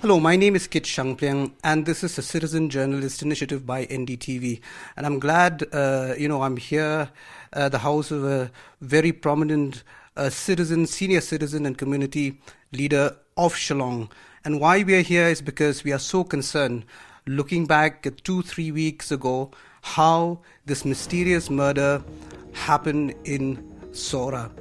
Hello, my name is Kit Shangpliang, and this is a citizen journalist initiative by NDTV. And I'm glad, I'm here at the house of a very prominent citizen, senior citizen and community leader of Shillong. And why we are here is because we are so concerned, looking back at 2-3 weeks ago, how this mysterious murder happened in Sora.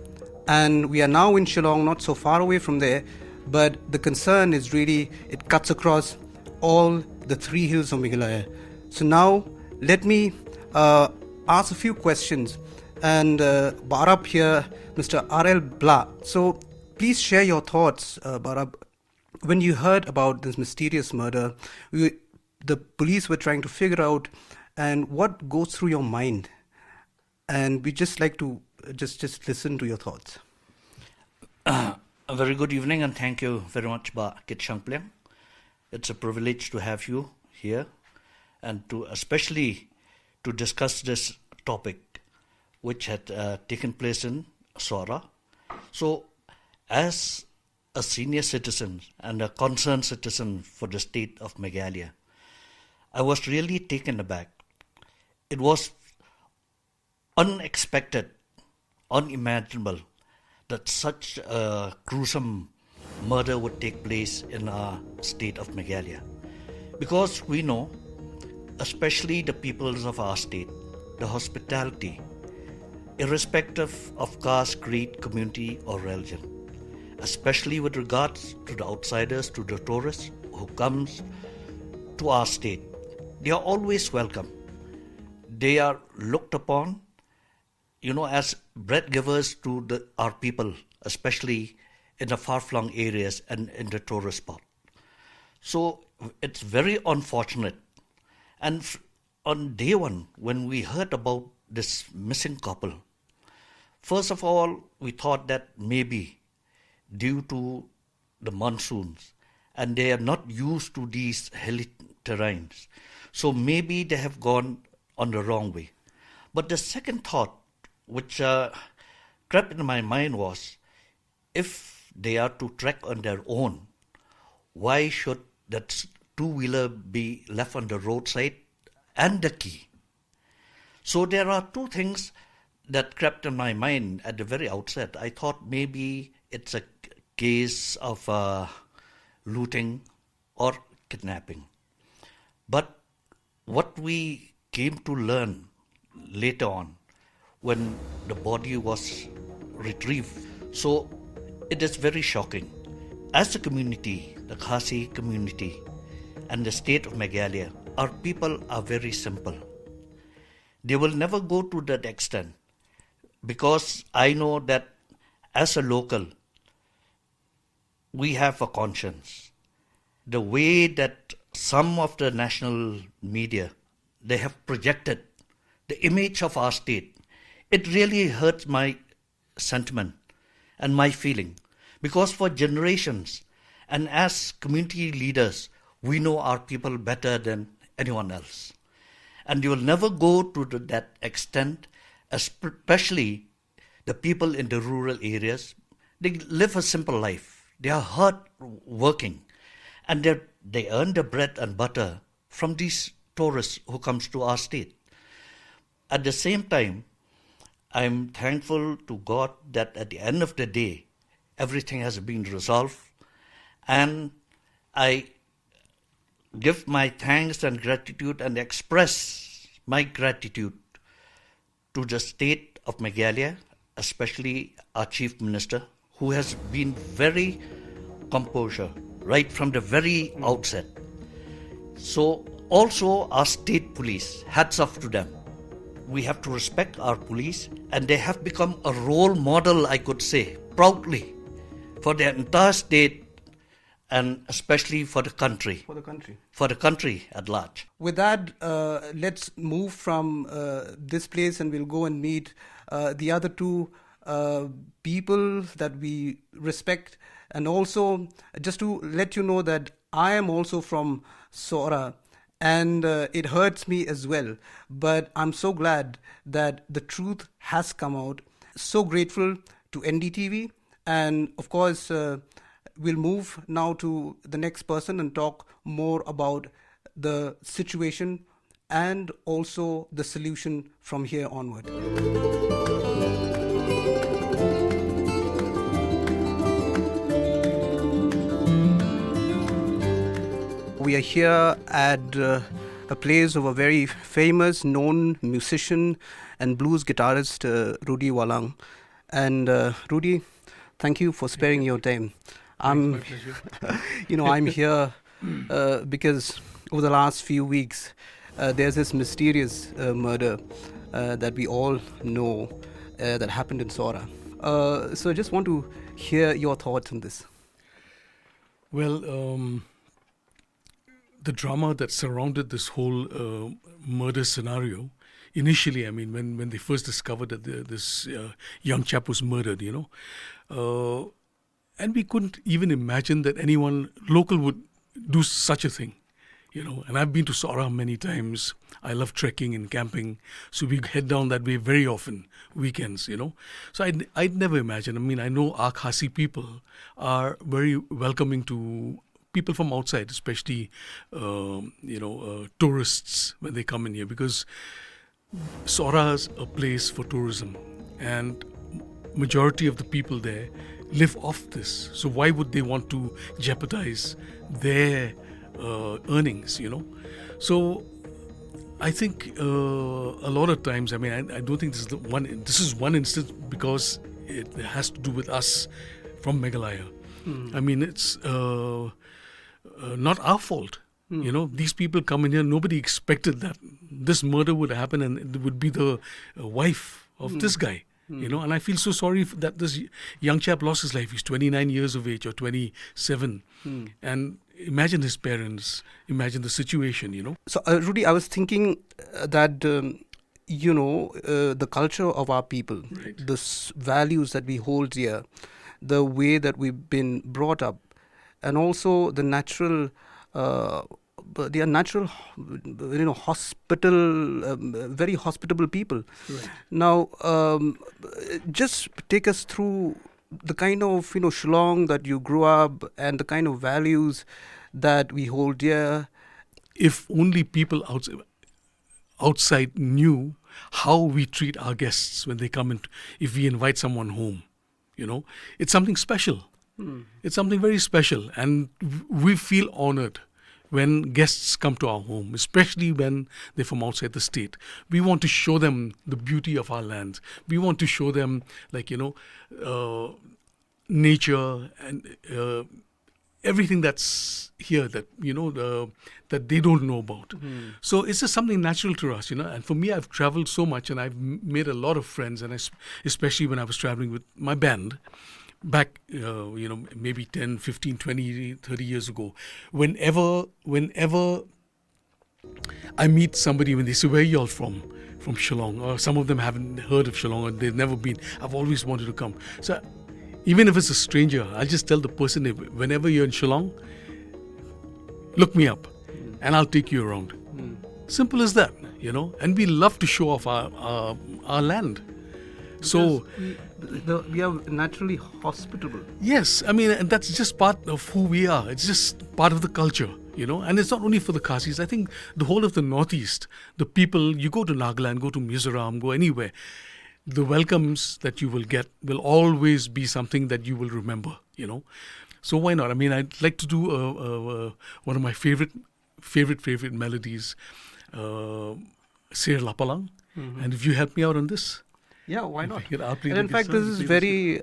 And we are now in Shillong, not so far away from there, but the concern is really, it cuts across all the 3 hills of Meghalaya. So now, let me ask a few questions. And Barab here, Mr. R.L. Bla. So please share your thoughts, Barab. When you heard about this mysterious murder, the police were trying to figure out and what goes through your mind. And we just like to just listen to your thoughts. A very good evening, and thank you very much, Kit Shangpliang. It's a privilege to have you here, and especially to discuss this topic, which had taken place in Sora. So, as a senior citizen and a concerned citizen for the state of Meghalaya, I was really taken aback. It was unexpected, unimaginable that such a gruesome murder would take place in our state of Meghalaya. Because we know, especially the peoples of our state, the hospitality, irrespective of caste, creed, community or religion, especially with regards to the outsiders, to the tourists who comes to our state, they are always welcome. They are looked upon as bread givers to our people, especially in the far-flung areas and in the tourist spot. So it's very unfortunate. And on day one, when we heard about this missing couple, first of all, we thought that maybe due to the monsoons, and they are not used to these hilly terrains, so maybe they have gone on the wrong way. But the second thought which crept into my mind was, if they are to trek on their own, why should that two-wheeler be left on the roadside and the key? So there are two things that crept in my mind at the very outset. I thought maybe it's a case of looting or kidnapping. But what we came to learn later on, when the body was retrieved. So it is very shocking. As a community, the Khasi community and the state of Meghalaya, our people are very simple. They will never go to that extent, because I know that as a local, we have a conscience. The way that some of the national media, they have projected the image of our state, it really hurts my sentiment and my feeling, because for generations and as community leaders, we know our people better than anyone else. And you will never go to that extent, especially the people in the rural areas. They live a simple life. They are hard working, and they earn the bread and butter from these tourists who comes to our state. At the same time, I'm thankful to God that at the end of the day, everything has been resolved, and I give my thanks and gratitude and express my gratitude to the state of Meghalaya, especially our Chief Minister, who has been very composure right from the very outset. So also our state police, hats off to them. We have to respect our police, and they have become a role model, I could say, proudly, for the entire state and especially for the country. For the country at large. With that, let's move from this place, and we'll go and meet the other two people that we respect. And also, just to let you know that I am also from Sora. And it hurts me as well. But I'm so glad that the truth has come out. So grateful to NDTV and, of course, we'll move now to the next person and talk more about the situation and also the solution from here onward. We are here at a place of a very famous, known musician and blues guitarist, Rudy Walang. And Rudy, thank you for sparing your time. My pleasure. I'm here because over the last few weeks, there's this mysterious murder that we all know that happened in Sora. So I just want to hear your thoughts on this. Well, the drama that surrounded this whole murder scenario, initially, I mean, when they first discovered that this young chap was murdered, and we couldn't even imagine that anyone local would do such a thing, And I've been to Sora many times. I love trekking and camping, so we head down that way very often, weekends, So I'd never imagine. I mean, I know our Khasi people are very welcoming to people from outside, especially, tourists when they come in here, because Sora is a place for tourism, and majority of the people there live off this. So why would they want to jeopardize their earnings, So I think a lot of times, I mean, I don't think this is one instance because it has to do with us from Meghalaya. I mean, it's not our fault. These people come in here, nobody expected that this murder would happen and it would be the wife of this guy. And I feel so sorry that this young chap lost his life. He's 29 years of age or 27. And imagine his parents, imagine the situation, So, Rudy, I was thinking that, the culture of our people, right, the values that we hold here, the way that we've been brought up, and also the natural, very hospitable people. Right. Now, just take us through the kind of, Shillong that you grew up and the kind of values that we hold dear. If only people outside knew how we treat our guests when they come in, if we invite someone home, it's something special. It's something very special, and we feel honored when guests come to our home, especially when they're from outside the state. We want to show them the beauty of our land. We want to show them, nature and everything that's here that, that they don't know about. So it's just something natural to us, And for me, I've traveled so much and I've made a lot of friends, and especially when I was traveling with my band, back, maybe 10, 15, 20, 30 years ago, whenever I meet somebody, when they say, where are you all from Shillong, or some of them haven't heard of Shillong, or they've never been, I've always wanted to come. So even if it's a stranger, I'll just tell the person, whenever you're in Shillong, look me up, and I'll take you around. Simple as that, and we love to show off our land. So we are naturally hospitable. Yes, I mean, and that's just part of who we are. It's just part of the culture, and it's not only for the Khasis. I think the whole of the Northeast, the people, you go to Nagaland, go to Mizoram, go anywhere, the welcomes that you will get will always be something that you will remember, So why not? I mean, I'd like to do one of my favorite melodies, Ser Lapalang, and if you help me out on this. Yeah, why not? And in fact, this is very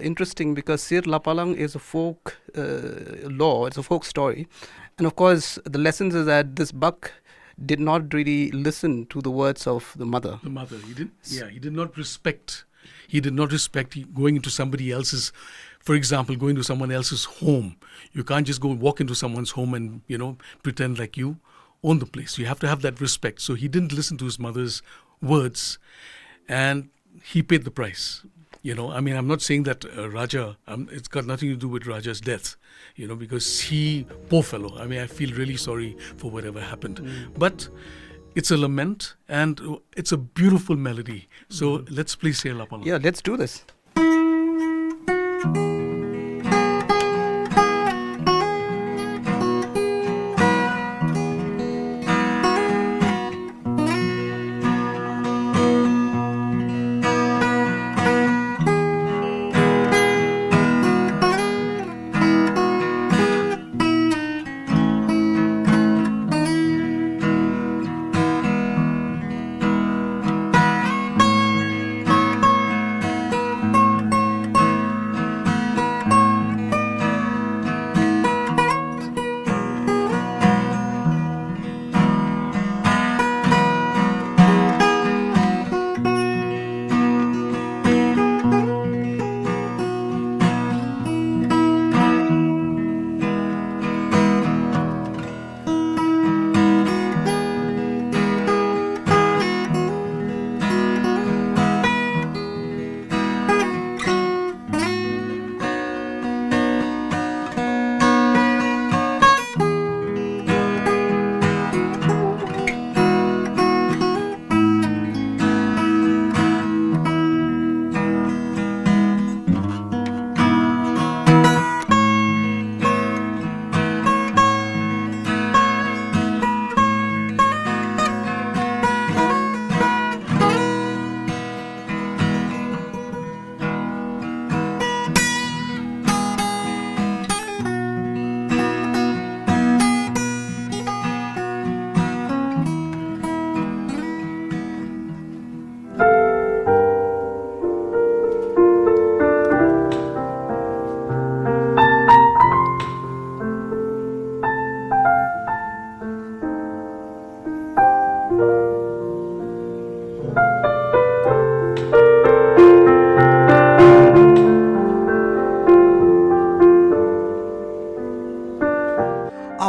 interesting because Sir Lapalang is a folk law, it's a folk story. And of course, the lessons is that this buck did not really listen to the words of the mother. The mother, he did not respect. He did not respect going into somebody else's, for example, going to someone else's home. You can't just go walk into someone's home and, pretend like you own the place. You have to have that respect. So he didn't listen to his mother's words, and he paid the price. I mean, I'm not saying that Raja, it's got nothing to do with Raja's death, because poor fellow, I mean, I feel really sorry for whatever happened. But it's a lament, and it's a beautiful melody. So let's play Ser Lapalang. Yeah, let's do this.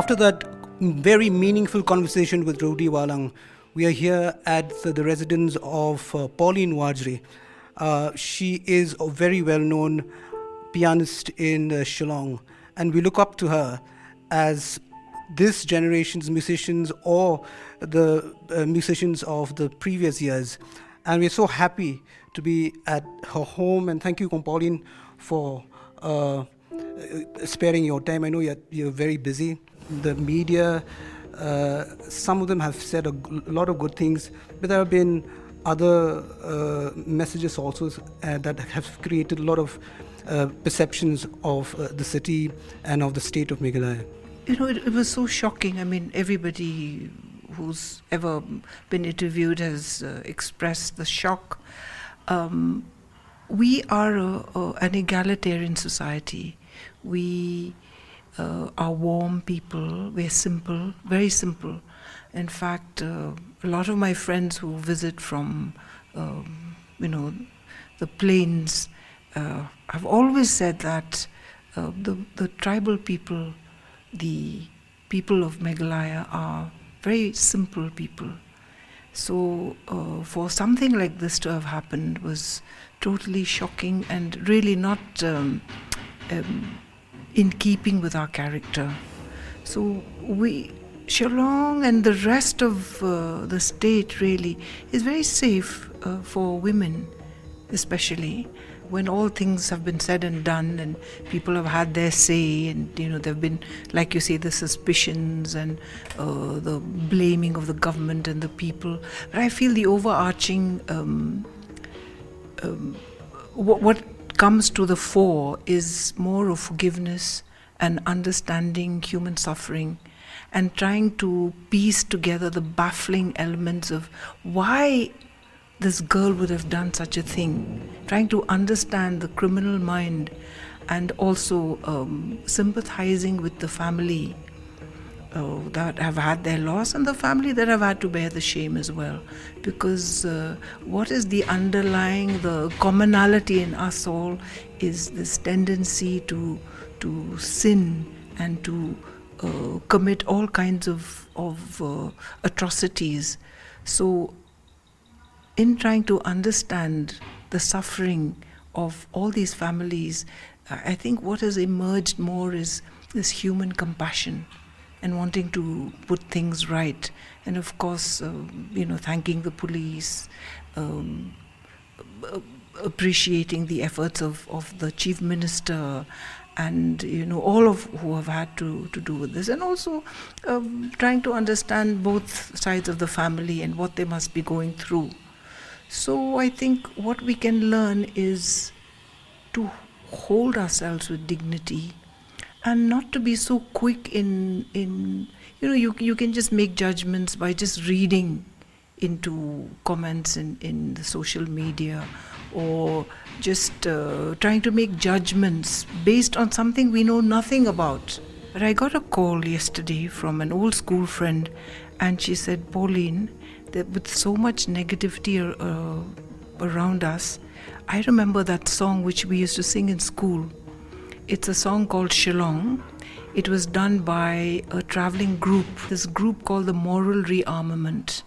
after that very meaningful conversation with Rodi Walang, we are here at the residence of Pauline Warjri. She is a very well-known pianist in Shillong, and we look up to her as this generation's musicians or the musicians of the previous years. And we're so happy to be at her home, and thank you, Pauline, for sparing your time. I know you're very busy. The media, some of them have said a lot of good things, but there have been other messages also that have created a lot of perceptions of the city and of the state of Meghalaya. It was so shocking. I mean, everybody who's ever been interviewed has expressed the shock. We are an egalitarian society. We are warm people. We're simple, very simple. In fact, a lot of my friends who visit from, the plains have always said that the tribal people, the people of Meghalaya, are very simple people. So for something like this to have happened was totally shocking and really not in keeping with our character. So Shillong and the rest of the state really is very safe for women, especially when all things have been said and done and people have had their say, and there have been, like you say, the suspicions and the blaming of the government and the people. But I feel the overarching what comes to the fore is more of forgiveness and understanding human suffering and trying to piece together the baffling elements of why this girl would have done such a thing, trying to understand the criminal mind and also sympathizing with the family that have had their loss and the family that have had to bear the shame as well. Because what is the commonality in us all is this tendency to sin and to commit all kinds of atrocities. So in trying to understand the suffering of all these families, I think what has emerged more is this human compassion and wanting to put things right. And of course, thanking the police, appreciating the efforts of the chief minister and all of who have had to do with this, and also trying to understand both sides of the family and what they must be going through. So I think what we can learn is to hold ourselves with dignity and not to be so quick in you can just make judgments by just reading into comments in the social media, or just trying to make judgments based on something we know nothing about. But I got a call yesterday from an old school friend, and she said, Pauline, that with so much negativity around us, I remember that song which we used to sing in school. It's a song called Shillong. It was done by a traveling group, this group called the Moral Rearmament.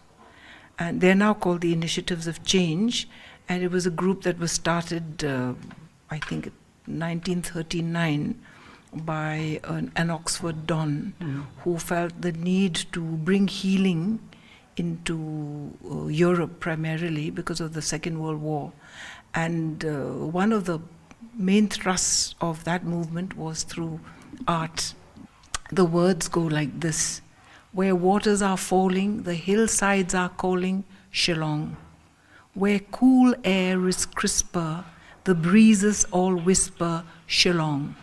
And they're now called the Initiatives of Change. And it was a group that was started, I think, 1939 by an Oxford Don who felt the need to bring healing into Europe primarily because of the Second World War. And one of the main thrusts of that movement was through art. The words go like this: where waters are falling, the hillsides are calling, Shillong. Where cool air is crisper, the breezes all whisper, Shillong.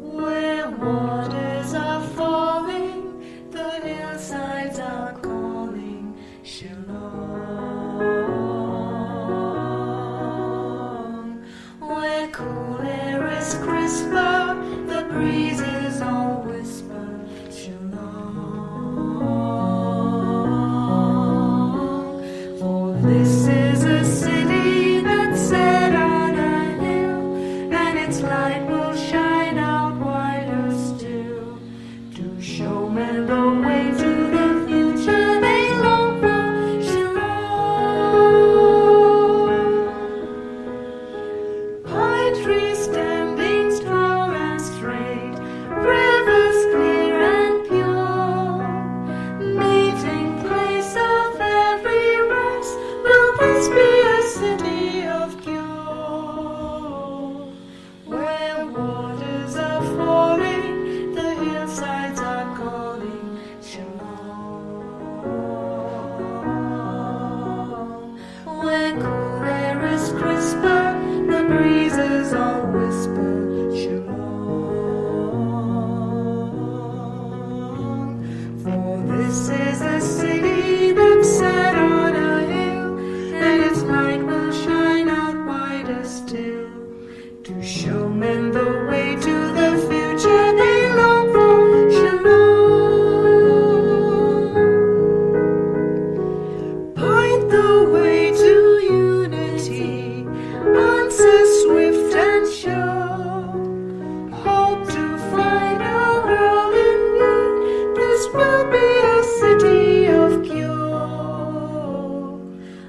Where waters are falling, the hillsides are calling, Shillong. Where cool air is crisper, the breezes all whisper, Shillong. a city that's set on a hill, and its light will shine out wider still, to show men the way to the future they long for. Shillong, point the way to unity, answer swift and sure. Hope to find a world in need. This will be a city of cure,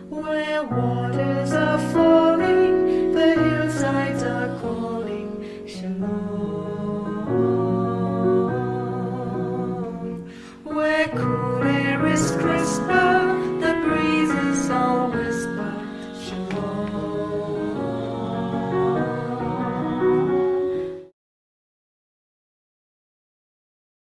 where waters are falling, the hillsides are calling. Shillong, where cool air is crisper,